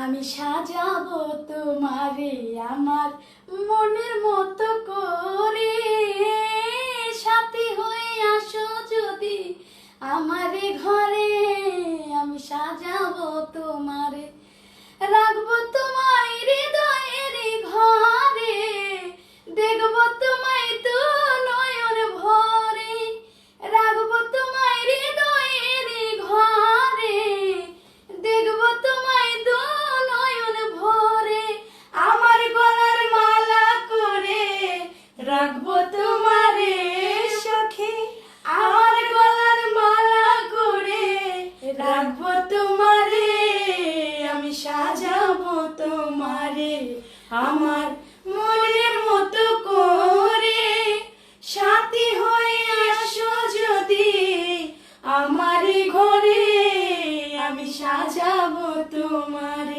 আমি সাজাবো তোমারে আমার মনের মতো করে, সাথী হয়ে আসো যদি আমারে ঘরে। আমি সাজাবো তোমারে, রাখবো তোমায় হৃদয়ের ঘরে, দেখবো তোমায় তো নয়ন ভরে। রাখবো তোমায় হৃদয়ের ঘরে, দেখবো তোমায় তো নয়ন ভরে। আমার গলার মালা করে রাখবো তোমারে সখী, আমার গলার মালা করে রাখবো তোমারে। আমি সাজাবো তোমারে আমার মনের মতো করে, সাথী হয়ে আসো যদি আমার ঘরে। আমি সাজাবো তোমারে।